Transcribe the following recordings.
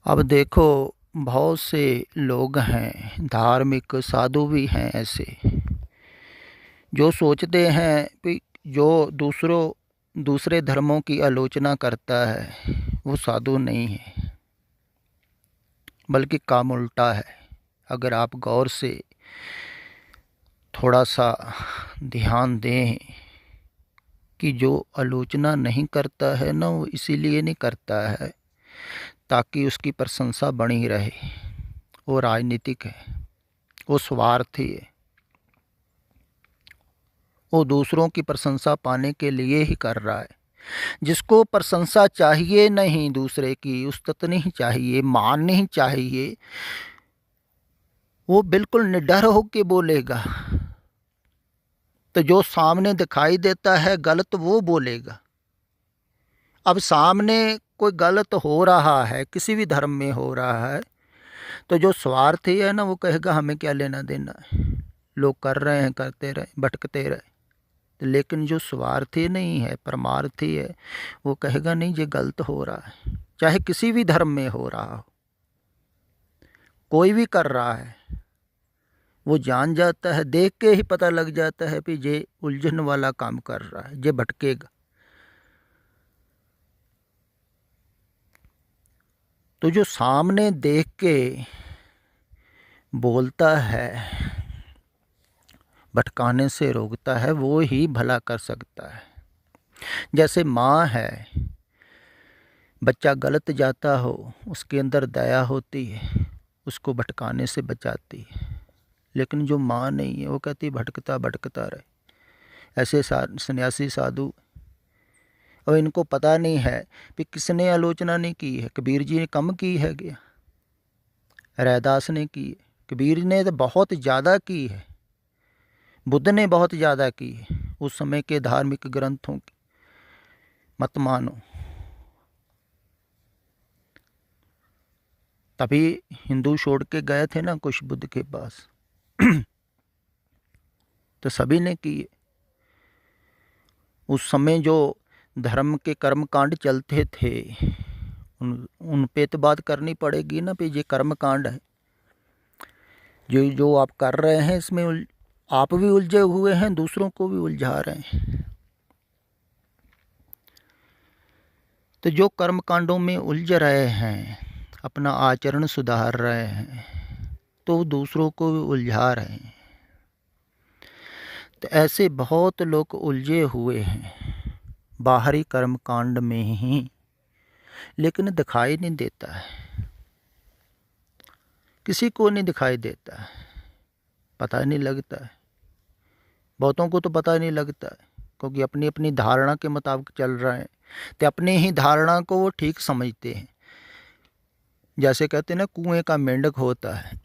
अब देखो, बहुत से लोग हैं, धार्मिक साधु भी हैं ऐसे जो सोचते हैं कि जो दूसरे धर्मों की आलोचना करता है वो साधु नहीं है, बल्कि काम उल्टा है। अगर आप गौर से थोड़ा सा ध्यान दें कि जो आलोचना नहीं करता है ना, वो इसीलिए नहीं करता है ताकि उसकी प्रशंसा बनी रहे। वो राजनीतिक है, वो स्वार्थी है, वो दूसरों की प्रशंसा पाने के लिए ही कर रहा है। जिसको प्रशंसा चाहिए नहीं, दूसरे की उस्तत नहीं चाहिए, मान नहीं चाहिए, वो बिल्कुल निडर होके बोलेगा। तो जो सामने दिखाई देता है गलत वो बोलेगा। अब सामने कोई गलत हो रहा है, किसी भी धर्म में हो रहा है, तो जो स्वार्थी है ना वो कहेगा हमें क्या लेना देना है, लोग कर रहे हैं करते रहे, भटकते रहे। लेकिन जो स्वार्थी नहीं है, परमार्थी है, वो कहेगा नहीं ये गलत हो रहा है। चाहे किसी भी धर्म में हो रहा हो, कोई भी कर रहा है, वो जान जाता है, देख के ही पता लग जाता है कि ये उलझन वाला काम कर रहा है, ये भटकेगा। तो जो सामने देख के बोलता है, भटकाने से रोकता है, वो ही भला कर सकता है। जैसे माँ है, बच्चा गलत जाता हो, उसके अंदर दया होती है, उसको भटकाने से बचाती है। लेकिन जो माँ नहीं है वो कहती भटकता भटकता रहे। ऐसे सन्यासी साधु, और इनको पता नहीं है कि किसने आलोचना नहीं की है। कबीर जी ने कम की है क्या? रैदास ने की है। कबीर ने तो बहुत ज़्यादा की है। बुद्ध ने बहुत ज़्यादा की है। उस समय के धार्मिक ग्रंथों की मत मानो। तभी हिंदू छोड़ के गए थे ना कुछ बुद्ध के पास। तो सभी ने की है। उस समय जो धर्म के कर्म कांड चलते थे, उन पे तो बात करनी पड़ेगी ना, पे ये कर्म कांड है। जो जो आप कर रहे हैं इसमें आप भी उलझे हुए हैं, दूसरों को भी उलझा रहे हैं। तो जो कर्म कांडों में उलझ रहे हैं, अपना आचरण सुधार रहे हैं, तो दूसरों को भी उलझा रहे हैं। तो ऐसे बहुत लोग उलझे हुए हैं बाहरी कर्म कांड में ही, लेकिन दिखाई नहीं देता है, किसी को नहीं दिखाई देता है, पता नहीं लगता है। बहुतों को तो पता नहीं लगता है, क्योंकि अपनी अपनी धारणा के मुताबिक चल रहे हैं। तो अपनी ही धारणा को वो ठीक समझते हैं। जैसे कहते हैं ना, कुएं का मेंढक होता है।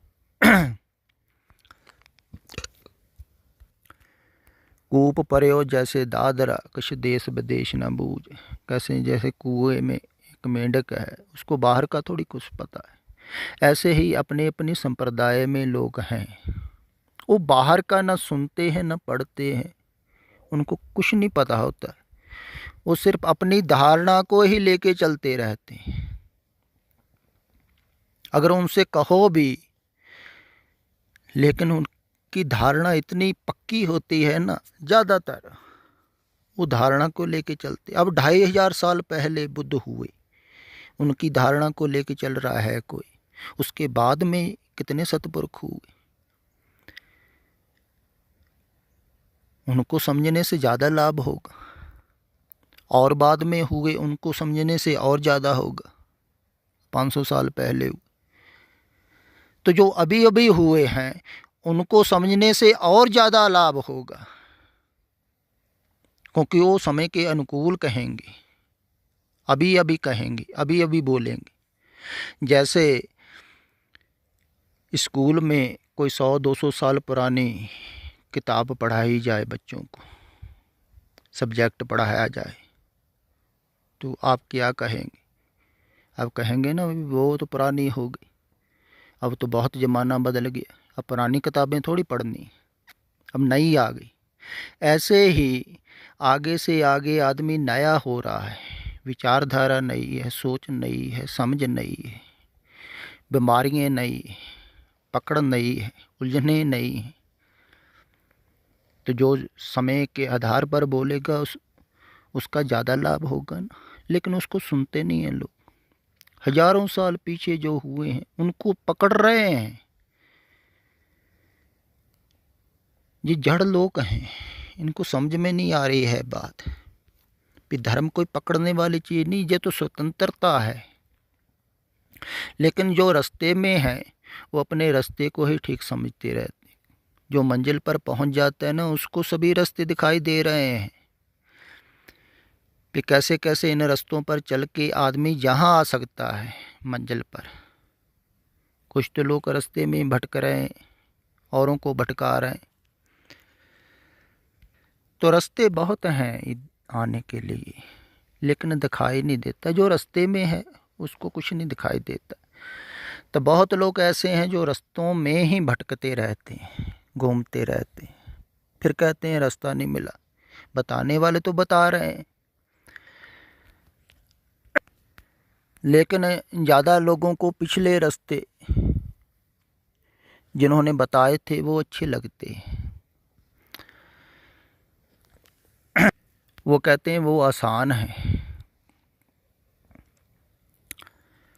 कूप पर्यो जैसे दादरा, कुछ देश विदेश न बूझ। कैसे जैसे कुएं में एक मेंढक है, उसको बाहर का थोड़ी कुछ पता है। ऐसे ही अपने अपनी संप्रदाय में लोग हैं, वो बाहर का ना सुनते हैं ना पढ़ते हैं, उनको कुछ नहीं पता होता। वो सिर्फ अपनी धारणा को ही लेके चलते रहते हैं। अगर उनसे कहो भी, लेकिन उनकी धारणा इतनी पक्की होती है ना, ज़्यादातर वो धारणा को लेके चलते। अब 2500 साल पहले बुद्ध हुए, उनकी धारणा को लेके चल रहा है कोई। उसके बाद में कितने सतपुरुष हुए, उनको समझने से ज़्यादा लाभ होगा। और बाद में हुए, उनको समझने से और ज़्यादा होगा। 500 साल पहले हुए, तो जो अभी अभी हुए हैं उनको समझने से और ज़्यादा लाभ होगा, क्योंकि वो समय के अनुकूल कहेंगे, अभी अभी कहेंगे, अभी अभी बोलेंगे। जैसे स्कूल में कोई 100-200 साल पुरानी किताब पढ़ाई जाए, बच्चों को सब्जेक्ट पढ़ाया जाए, तो आप क्या कहेंगे? आप कहेंगे ना वो तो पुरानी हो गई, अब तो बहुत ज़माना बदल गया, अब पुरानी किताबें थोड़ी पढ़नी, अब नई आ गई। ऐसे ही आगे से आगे आदमी नया हो रहा है, विचारधारा नई है, सोच नई है, समझ नई है। बीमारियाँ नई, पकड़ नई है, उलझने नई हैं। तो जो समय के आधार पर बोलेगा उसका ज़्यादा लाभ होगा ना, लेकिन उसको सुनते नहीं हैं लोग। हजारों साल पीछे जो हुए हैं उनको पकड़ रहे हैं। ये जड़ लोग हैं, इनको समझ में नहीं आ रही है बात कि धर्म कोई पकड़ने वाली चीज़ नहीं, ये तो स्वतंत्रता है। लेकिन जो रास्ते में है वो अपने रास्ते को ही ठीक समझते रहते हैं। जो मंजिल पर पहुंच जाता है ना, उसको सभी रास्ते दिखाई दे रहे हैं कि कैसे कैसे इन रास्तों पर चल के आदमी जहां आ सकता है मंजिल पर। कुछ तो लोग रास्ते में भटक रहे हैं, औरों को भटका रहे हैं। तो रास्ते बहुत हैं आने के लिए, लेकिन दिखाई नहीं देता। जो रास्ते में है उसको कुछ नहीं दिखाई देता। तो बहुत लोग ऐसे हैं जो रास्तों में ही भटकते रहते हैं, घूमते रहते हैं, फिर कहते हैं रास्ता नहीं मिला। बताने वाले तो बता रहे हैं, लेकिन ज़्यादा लोगों को पिछले रास्ते जिन्होंने बताए थे वो अच्छे लगते हैं। वो कहते हैं वो आसान है,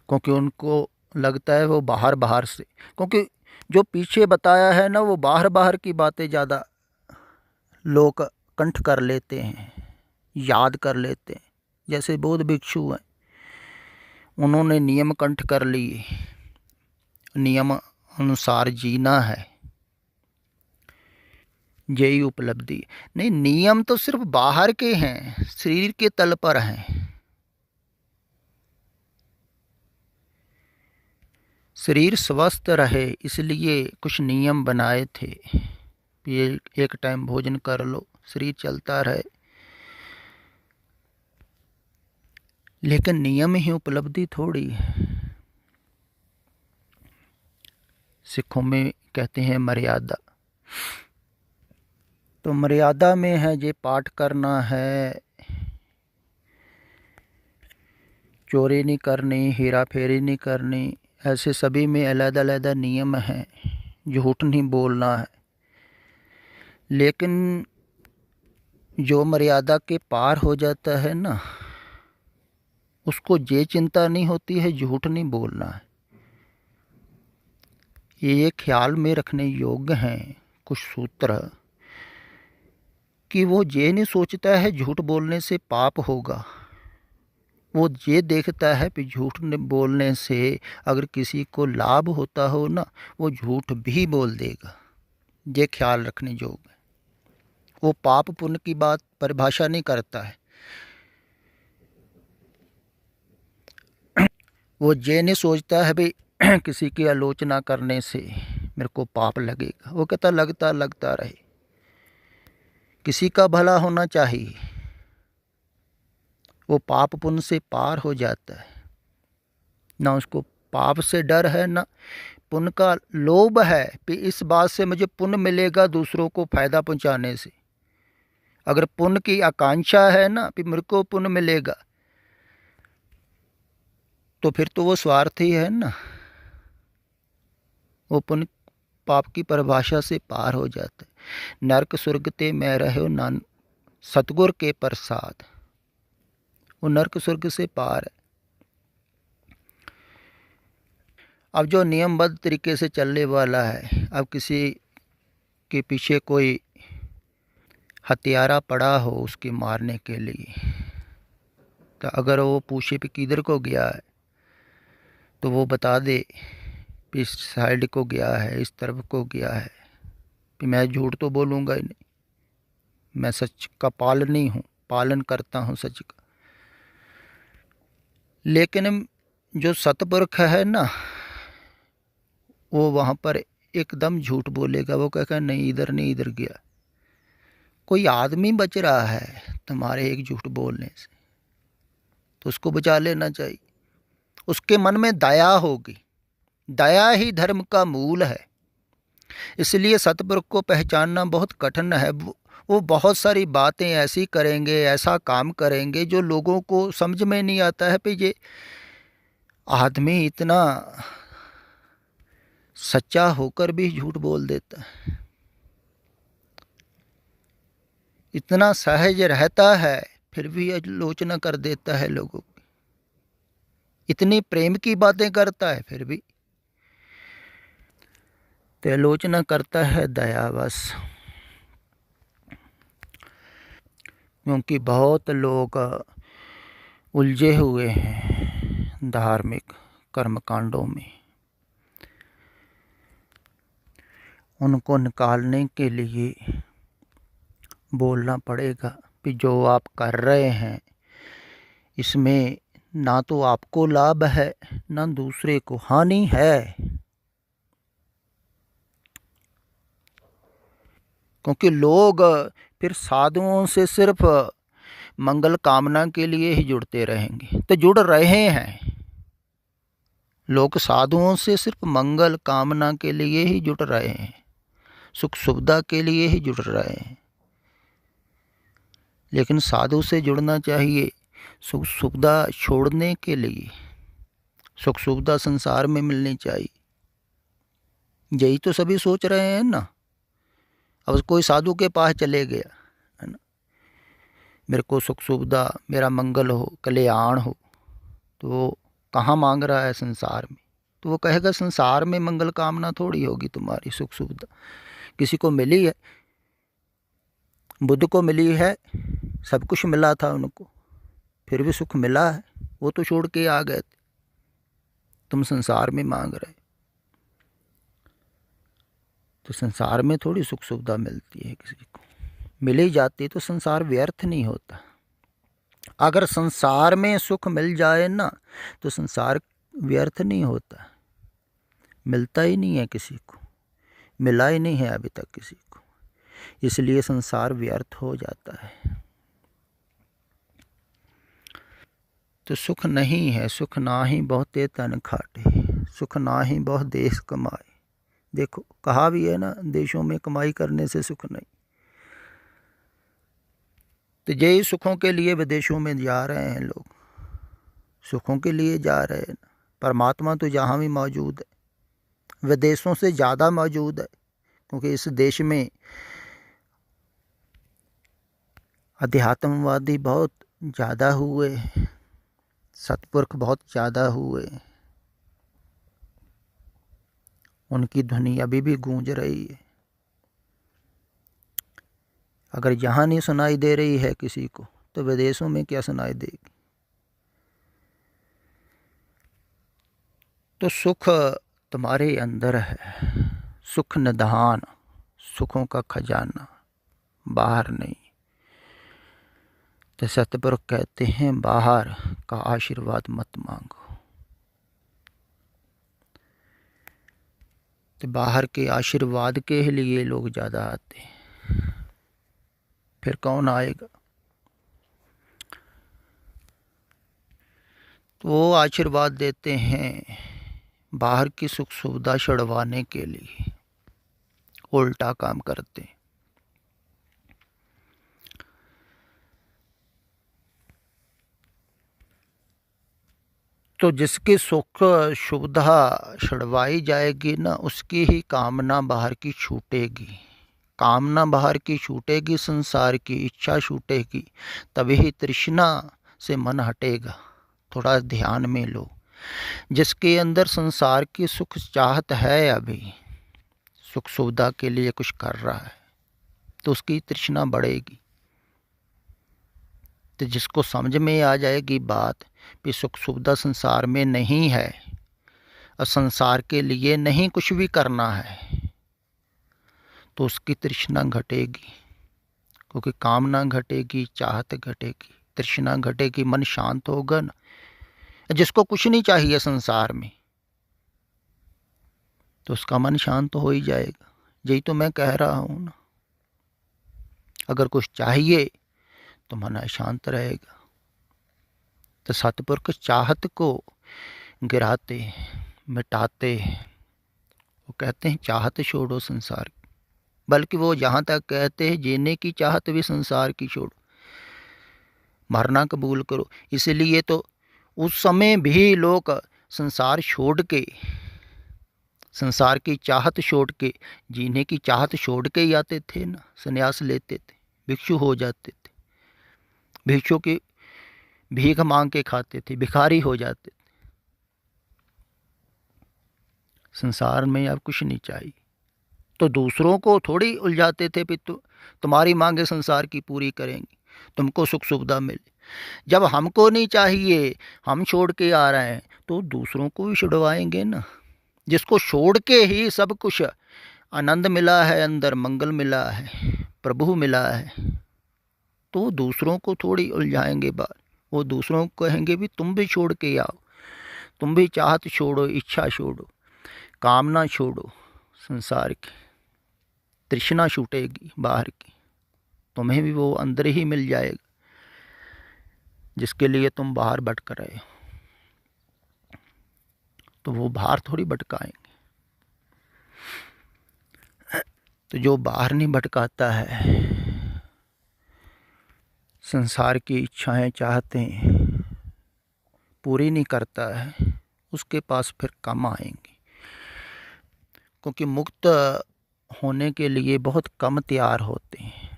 क्योंकि उनको लगता है वो बाहर बाहर से, क्योंकि जो पीछे बताया है ना वो बाहर बाहर की बातें ज़्यादा लोग कंठ कर लेते हैं, याद कर लेते हैं। जैसे बौद्ध भिक्षु हैं, उन्होंने नियम कंठ कर लिए, नियम अनुसार जीना है, यही उपलब्धि। नहीं, नियम तो सिर्फ बाहर के हैं, शरीर के तल पर हैं। शरीर स्वस्थ रहे इसलिए कुछ नियम बनाए थे। ये एक टाइम भोजन कर लो, शरीर चलता रहे। लेकिन नियम ही उपलब्धि थोड़ी है। सिखों में कहते हैं मर्यादा, तो मर्यादा में है ये पाठ करना है, चोरी नहीं करनी, हेरा फेरी नहीं करनी। ऐसे सभी में अलग-अलग नियम हैं। झूठ नहीं बोलना है। लेकिन जो मर्यादा के पार हो जाता है ना, उसको ये चिंता नहीं होती है झूठ नहीं बोलना है। ये ख्याल में रखने योग्य हैं कुछ सूत्र, कि वो ये नहीं सोचता है झूठ बोलने से पाप होगा। वो ये देखता है कि झूठ बोलने से अगर किसी को लाभ होता हो ना, वो झूठ भी बोल देगा। ये ख्याल रखने योग्य है। वो पाप पुण्य की बात परिभाषा नहीं करता है। वो ये नहीं सोचता है भाई किसी की आलोचना करने से मेरे को पाप लगेगा। वो कहता लगता लगता रहे, किसी का भला होना चाहिए। वो पाप पुण्य से पार हो जाता है। ना उसको पाप से डर है, ना पुण्य का लोभ है कि इस बात से मुझे पुण्य मिलेगा दूसरों को फायदा पहुंचाने से। अगर पुण्य की आकांक्षा है ना कि मेरे को पुण्य मिलेगा, तो फिर तो वो स्वार्थी है ना। वो पुण्य पाप की परिभाषा से पार हो जाता है। नरक स्वर्ग ते मैं रहो नान सतगुर के प्रसाद, वो नरक स्वर्ग से पार है। अब जो नियमबद्ध तरीके से चलने वाला है, अब किसी के पीछे कोई हत्यारा पड़ा हो उसके मारने के लिए, तो अगर वो पूछे कि किधर को गया है, तो वो बता दे इस साइड को गया है, इस तरफ को गया है, कि मैं झूठ तो बोलूँगा ही नहीं, मैं सच का पालनी हूँ, पालन करता हूँ सच का। लेकिन जो सतपुरुष है ना, वो वहाँ पर एकदम झूठ बोलेगा। वो कहेगा नहीं इधर नहीं, इधर गया। कोई आदमी बच रहा है तुम्हारे एक झूठ बोलने से, तो उसको बचा लेना चाहिए। उसके मन में दया होगी। दया ही धर्म का मूल है। इसलिए सतपुरुष को पहचानना बहुत कठिन है। वो बहुत सारी बातें ऐसी करेंगे, ऐसा काम करेंगे जो लोगों को समझ में नहीं आता है कि ये आदमी इतना सच्चा होकर भी झूठ बोल देता है, इतना सहज रहता है फिर भी आलोचना कर देता है लोगों की, इतनी प्रेम की बातें करता है फिर भी तो आलोचना करता है दयावश। क्योंकि बहुत लोग उलझे हुए हैं धार्मिक कर्मकांडों में, उनको निकालने के लिए बोलना पड़ेगा कि जो आप कर रहे हैं इसमें ना तो आपको लाभ है ना दूसरे को हानि है। क्योंकि लोग फिर साधुओं से सिर्फ मंगल कामना के लिए ही जुड़ते रहेंगे, तो जुड़ रहे हैं लोग साधुओं से सिर्फ मंगल कामना के लिए ही जुड़ रहे हैं, सुख सुविधा के लिए ही जुड़ रहे हैं। लेकिन साधु से जुड़ना चाहिए सुख सुविधा छोड़ने के लिए, सुख सुविधा संसार में मिलनी चाहिए, यही तो सभी सोच रहे हैं ना। अब कोई साधु के पास चले गया है ना, मेरे को सुख सुविधा, मेरा मंगल हो, कल्याण हो, तो वो कहाँ मांग रहा है संसार में, तो वो कहेगा संसार में मंगल कामना थोड़ी होगी तुम्हारी, सुख सुविधा किसी को मिली है, बुद्ध को मिली है, सब कुछ मिला था उनको, फिर भी सुख मिला है, वो तो छोड़ के आ गए थे, तुम संसार में मांग रहे। तो संसार में थोड़ी सुख सुविधा मिलती है, किसी को मिल ही जाती तो संसार व्यर्थ नहीं होता। अगर संसार में सुख मिल जाए ना तो संसार व्यर्थ नहीं होता, मिलता ही नहीं है किसी को, मिला ही नहीं है अभी तक किसी को, इसलिए संसार व्यर्थ हो जाता है। तो सुख नहीं है, सुख ना ही बहुते तन खाटे, सुख ना ही बहुत देश कमाए। देखो कहा भी है ना, देशों में कमाई करने से सुख नहीं। तो यही सुखों के लिए विदेशों में जा रहे हैं लोग, सुखों के लिए जा रहे हैं। परमात्मा तो जहाँ भी मौजूद है, विदेशों से ज़्यादा मौजूद है, क्योंकि इस देश में अध्यात्मवादी बहुत ज़्यादा हुए, सत्पुरुष बहुत ज़्यादा हुए, उनकी ध्वनि अभी भी गूंज रही है। अगर यहाँ नहीं सुनाई दे रही है किसी को तो विदेशों में क्या सुनाई देगी। तो सुख तुम्हारे अंदर है, सुख निधान, सुखों का खजाना बाहर नहीं। तो सतपुरुष कहते हैं बाहर का आशीर्वाद मत मांगो। तो बाहर के आशीर्वाद के लिए लोग ज़्यादा आते हैं, फिर कौन आएगा। तो वो आशीर्वाद देते हैं बाहर की सुख सुविधा छुड़वाने के लिए, उल्टा काम करते हैं। तो जिसकी सुख सुविधा छुड़वाई जाएगी ना, उसकी ही कामना बाहर की छूटेगी, कामना बाहर की छूटेगी, संसार की इच्छा छूटेगी, तभी ही तृष्णा से मन हटेगा। थोड़ा ध्यान में लो, जिसके अंदर संसार की सुख चाहत है, अभी सुख सुविधा के लिए कुछ कर रहा है, तो उसकी तृष्णा बढ़ेगी। तो जिसको समझ में आ जाएगी बात कि सुख सुविधा संसार में नहीं है और संसार के लिए नहीं कुछ भी करना है, तो उसकी तृष्णा घटेगी, क्योंकि कामना घटेगी, चाहत घटेगी, तृष्णा घटेगी, मन शांत होगा ना। जिसको कुछ नहीं चाहिए संसार में तो उसका मन शांत हो ही जाएगा। यही तो मैं कह रहा हूँ ना, अगर कुछ चाहिए तो मन अशांत रहेगा। तो सतपुरुष चाहत को गिराते, मिटाते, वो कहते हैं चाहत छोड़ो संसार की, बल्कि वो जहाँ तक कहते हैं जीने की चाहत भी संसार की छोड़ो, मरना कबूल करो। इसलिए तो उस समय भी लोग संसार छोड़ के संसार की चाहत छोड़ के, जीने की चाहत छोड़ के ही आते थे ना, संन्यास लेते थे, भिक्षु हो जाते थे, भिक्षु की भीख मांग के खाते थे, भिखारी हो जाते थे। संसार में अब कुछ नहीं चाहिए, तो दूसरों को थोड़ी उलझाते थे कि तुम्हारी मांगे संसार की पूरी करेंगे, तुमको सुख सुविधा मिले। जब हमको नहीं चाहिए, हम छोड़ के आ रहे हैं, तो दूसरों को भी छुड़वाएंगे ना। जिसको छोड़ के ही सब कुछ आनंद मिला है, अंदर मंगल मिला है, प्रभु मिला है, तो दूसरों को थोड़ी उलझाएंगे बात। वो दूसरों को कहेंगे भी तुम भी छोड़ के आओ, तुम भी चाहत छोड़ो, इच्छा छोड़ो, कामना छोड़ो, संसार की तृष्णा छूटेगी बाहर की, तुम्हें भी वो अंदर ही मिल जाएगा जिसके लिए तुम बाहर भटक रहे हो। तो वो बाहर थोड़ी भटकाएंगे। तो जो बाहर नहीं भटकाता है, संसार की इच्छाएं चाहते पूरी नहीं करता है, उसके पास फिर कम आएंगे। क्योंकि मुक्त होने के लिए बहुत कम तैयार होते हैं।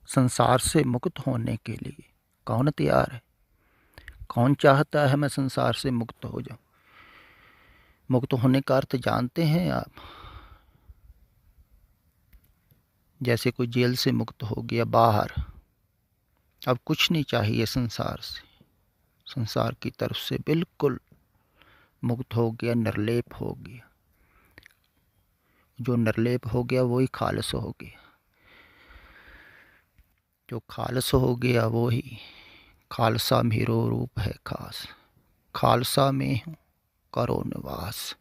संसार से मुक्त होने के लिए कौन तैयार है? कौन चाहता है मैं संसार से मुक्त हो जाऊं? मुक्त होने का अर्थ जानते हैं आप? जैसे कोई जेल से मुक्त हो गया बाहर, अब कुछ नहीं चाहिए संसार से, संसार की तरफ से बिल्कुल मुक्त हो गया, निर्लेप हो गया। जो निर्लेप हो गया वही खालस हो गया, जो खालस हो गया वो ही खालसा मेरो रूप है खास, खालसा में हूँ करो निवास।